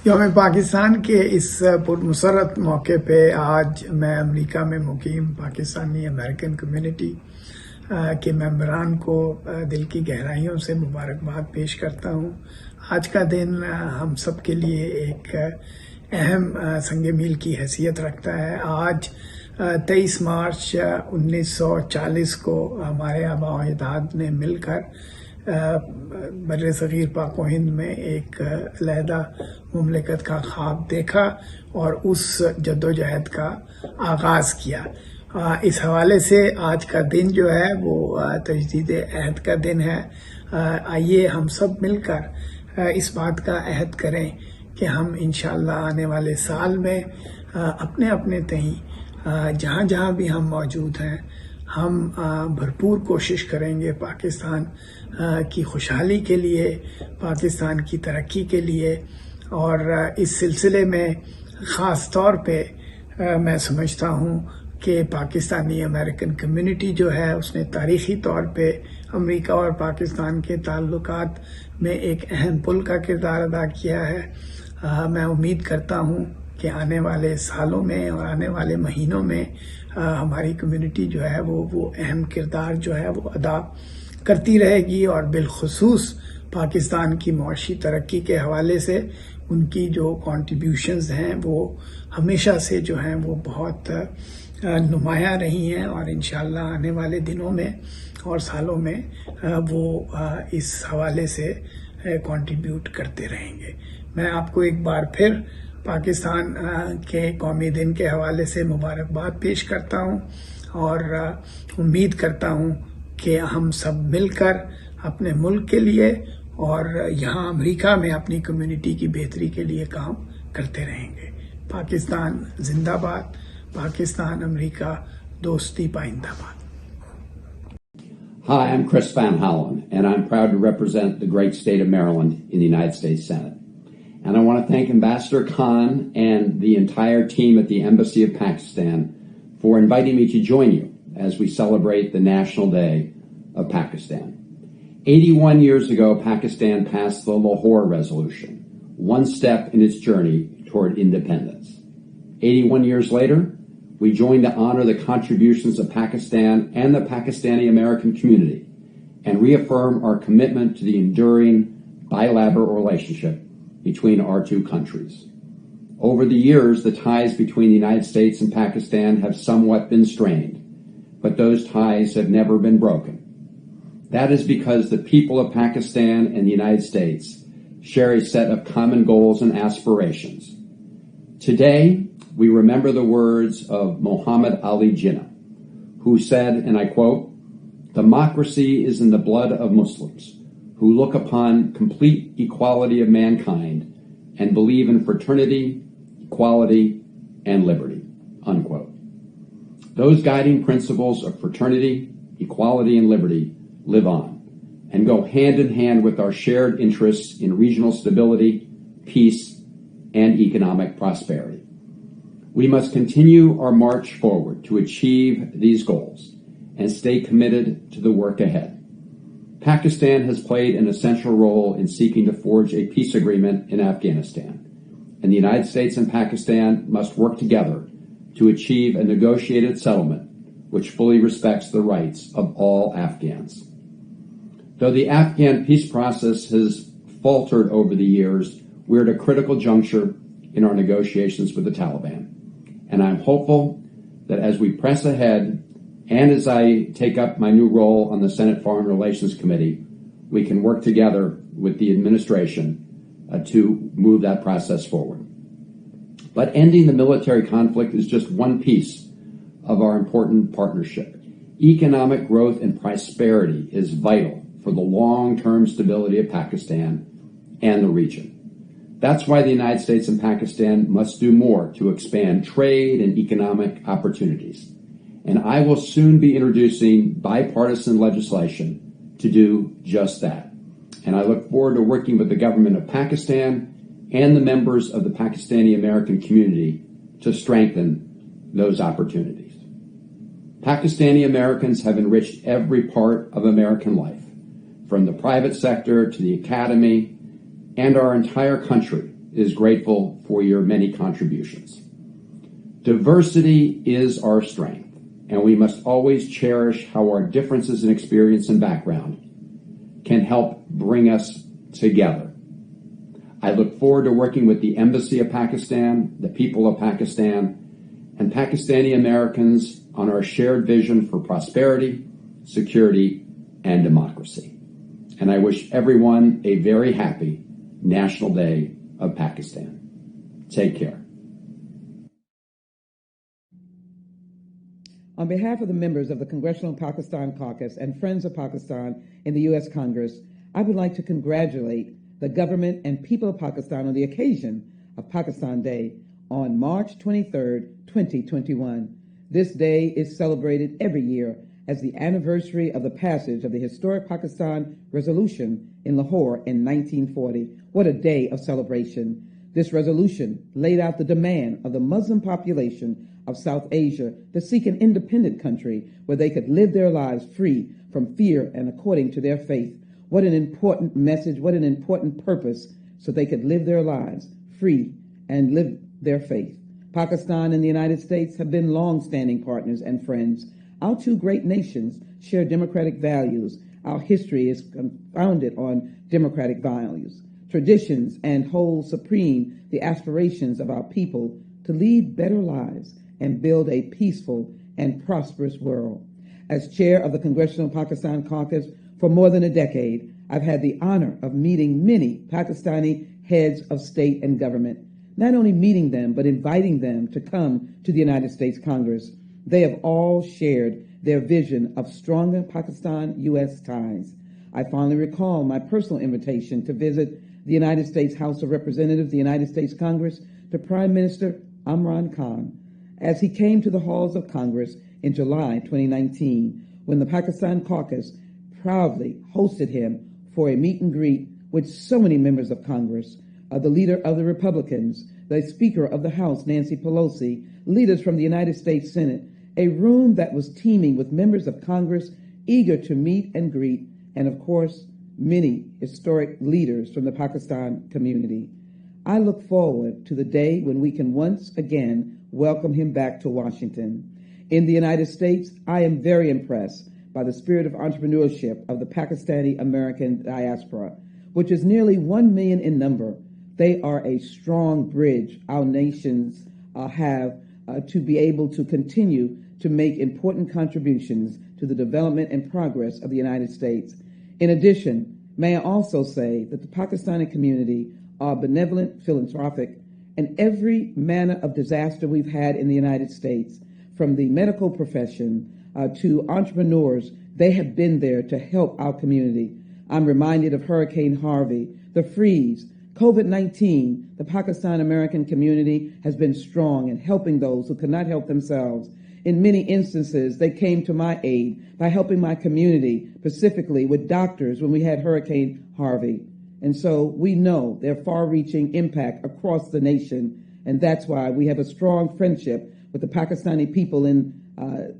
यौम पाकिस्तान के इस पुरमसरत मौके पे आज मैं अमेरिका में मुकीम पाकिस्तानी अमेरिकन कम्युनिटी के मेंबरान को दिल की गहराइयों से मुबारकबाद पेश करता हूँ। आज का दिन हम सब के लिए एक अहम संग मील की हैसियत रखता है। आज 23 मार्च 1940 को हमारे आबा व अजदाद ने मिलकर बर्रे सग़ीर पाक व हिंद में एक अलहदा मुमलिकत का ख्वाब देखा और उस जद्दोजहद का आगाज़ किया। इस हवाले से आज का दिन जो है वो तजदीद अहद का दिन है। आइए हम सब मिलकर इस बात का अहद करें कि हम इंशाअल्लाह आने वाले साल में अपने अपने तहीं जहाँ जहाँ भी हम मौजूद हैं हम भरपूर कोशिश करेंगे पाकिस्तान की खुशहाली के लिए, पाकिस्तान की तरक्की के लिए। और इस सिलसिले में ख़ास तौर पे मैं समझता हूँ कि पाकिस्तानी अमेरिकन कम्युनिटी जो है उसने तारीख़ी तौर पे अमेरिका और पाकिस्तान के ताल्लुकात में एक अहम पुल का किरदार अदा किया है। मैं उम्मीद करता हूँ कि आने वाले सालों में और आने वाले महीनों में हमारी कम्युनिटी जो है वो अहम किरदार जो है वो अदा करती रहेगी और बिलखुसूस पाकिस्तान की मौशी तरक्की के हवाले से उनकी जो कॉन्ट्रीब्यूशंस हैं वो हमेशा से जो हैं वो बहुत नुमायाँ रही हैं और इंशाअल्लाह आने वाले दिनों में और सालों में वो इस हवाले से कंट्रीब्यूट करते रहेंगे। मैं आपको एक बार फिर पाकिस्तान के कौमी दिन के हवाले से मुबारकबाद पेश करता हूँ और उम्मीद करता हूँ कि हम सब मिलकर अपने मुल्क के लिए और यहाँ अमेरिका में अपनी कम्युनिटी की बेहतरी के लिए काम करते रहेंगे। पाकिस्तान जिंदाबाद, पाकिस्तान अमेरिका दोस्ती पाइंदाबाद। Hi, I'm Chris Van Hollen, and I'm proud to represent the great state of Maryland in the United States Senate. And I want to thank Ambassador Khan and the entire team at the Embassy of Pakistan for inviting me to join you as we celebrate the National Day of Pakistan. 81 years ago, Pakistan passed the Lahore Resolution, one step in its journey toward independence. 81 years later, we join to honor the contributions of Pakistan and the Pakistani American community and reaffirm our commitment to the enduring bilateral relationship between our two countries. Over the years, the ties between the United States and Pakistan have somewhat been strained, but those ties have never been broken. That is because the people of Pakistan and the United States share a set of common goals and aspirations. Today, we remember the words of Muhammad Ali Jinnah, who said, and I quote, "Democracy is in the blood of Muslims who look upon complete equality of mankind and believe in fraternity, equality, and liberty," unquote. Those guiding principles of fraternity, equality, and liberty live on and go hand in hand with our shared interests in regional stability, peace, and economic prosperity. We must continue our march forward to achieve these goals and stay committed to the work ahead. Pakistan has played an essential role in seeking to forge a peace agreement in Afghanistan, and the United States and Pakistan must work together to achieve a negotiated settlement which fully respects the rights of all Afghans. Though the Afghan peace process has faltered over the years, we're at a critical juncture in our negotiations with the Taliban. And I'm hopeful that as we press ahead and as I take up my new role on the Senate Foreign Relations Committee, we can work together with the administration to move that process forward. But ending the military conflict is just one piece of our important partnership. Economic growth and prosperity is vital for the long-term stability of Pakistan and the region. That's why the United States and Pakistan must do more to expand trade and economic opportunities. And I will soon be introducing bipartisan legislation to do just that. And I look forward to working with the government of Pakistan and the members of the Pakistani American community to strengthen those opportunities. Pakistani Americans have enriched every part of American life, from the private sector to the academy, and our entire country is grateful for your many contributions. Diversity is our strength, and we must always cherish how our differences in experience and background can help bring us together. I look forward to working with the Embassy of Pakistan, the people of Pakistan, and Pakistani Americans on our shared vision for prosperity, security, and democracy. And I wish everyone a very happy National Day of Pakistan. Take care. On behalf of the members of the Congressional Pakistan Caucus and Friends of Pakistan in the U.S. Congress, I would like to congratulate the government and people of Pakistan on the occasion of Pakistan Day on March 23rd, 2021. This day is celebrated every year as the anniversary of the passage of the historic Pakistan Resolution in Lahore in 1940. What a day of celebration. This resolution laid out the demand of the Muslim population of South Asia to seek an independent country where they could live their lives free from fear and according to their faith. What an important message, what an important purpose, so they could live their lives free and live their faith. Pakistan and the United States have been long-standing partners and friends. Our two great nations share democratic values. Our history is founded on democratic values, traditions, and hold supreme the aspirations of our people to lead better lives and build a peaceful and prosperous world. As chair of the Congressional Pakistan Caucus for more than a decade, I've had the honor of meeting many Pakistani heads of state and government, not only meeting them, but inviting them to come to the United States Congress. They have all shared their vision of stronger Pakistan-U.S. ties. I fondly recall my personal invitation to visit the United States House of Representatives, the United States Congress, to Prime Minister Imran Khan as he came to the halls of Congress in July 2019, when the Pakistan Caucus proudly hosted him for a meet and greet with so many members of Congress, the leader of the Republicans, the Speaker of the House, Nancy Pelosi, leaders from the United States Senate, a room that was teeming with members of Congress eager to meet and greet, and of course, many historic leaders from the Pakistan community. I look forward to the day when we can once again welcome him back to Washington. In the United States, I am very impressed by the spirit of entrepreneurship of the Pakistani American diaspora, which is nearly 1 million in number. They are a strong bridge our nations have to be able to continue to make important contributions to the development and progress of the United States. In addition, may I also say that the Pakistani community are benevolent, philanthropic, and every manner of disaster we've had in the United States, from the medical profession to entrepreneurs, they have been there to help our community. I'm reminded of Hurricane Harvey, the freeze, COVID-19. The Pakistan American community has been strong in helping those who could not help themselves. In many instances, they came to my aid by helping my community, specifically with doctors when we had Hurricane Harvey. And so we know their far-reaching impact across the nation, and that's why we have a strong friendship with the Pakistani people in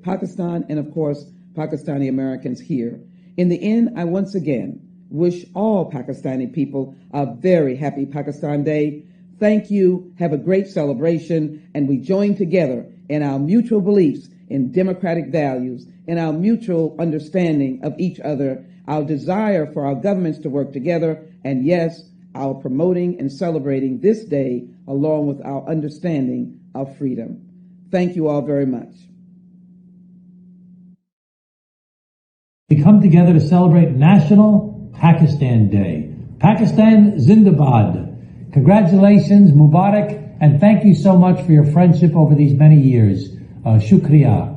Pakistan and, of course, Pakistani Americans here. In the end, I once again wish all Pakistani people a very happy Pakistan Day. Thank you, have a great celebration, and we join together in our mutual beliefs in democratic values, in our mutual understanding of each other, our desire for our governments to work together, and yes, our promoting and celebrating this day along with our understanding of freedom. Thank you all very much. We come together to celebrate National Pakistan Day. Pakistan Zindabad. Congratulations, Mubarak, and thank you so much for your friendship over these many years. Shukriya.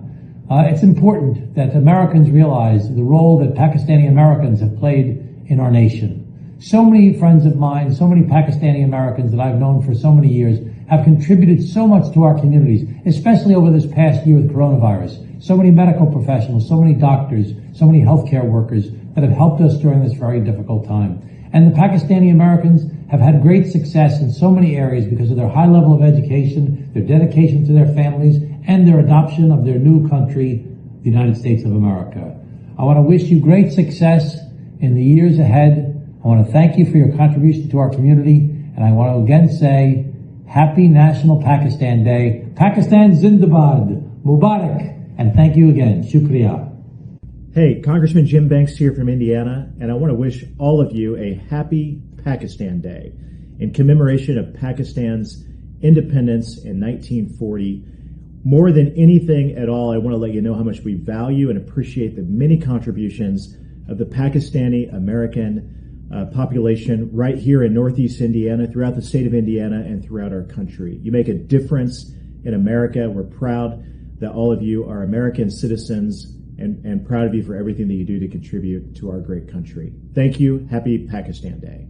It's important that Americans realize the role that Pakistani Americans have played in our nation. So many friends of mine, so many Pakistani Americans that I've known for so many years have contributed so much to our communities, especially over this past year with coronavirus. So many medical professionals, so many doctors, so many healthcare workers that have helped us during this very difficult time. And the Pakistani Americans have had great success in so many areas because of their high level of education, their dedication to their families, and their adoption of their new country, the United States of America. I want to wish you great success in the years ahead. I want to thank you for your contribution to our community, And I want to again say, Happy National Pakistan Day. Pakistan Zindabad. Mubarak. And thank you again. Shukriya. Hey, Congressman Jim Banks here from Indiana, and I want to wish all of you a happy Pakistan Day in commemoration of Pakistan's independence in 1940. More than anything at all, I want to let you know how much we value and appreciate the many contributions of the Pakistani American population right here in Northeast Indiana, throughout the state of Indiana, and throughout our country. You make a difference in America. We're proud that all of you are American citizens and proud of you for everything that you do to contribute to our great country. Thank you. Happy Pakistan Day.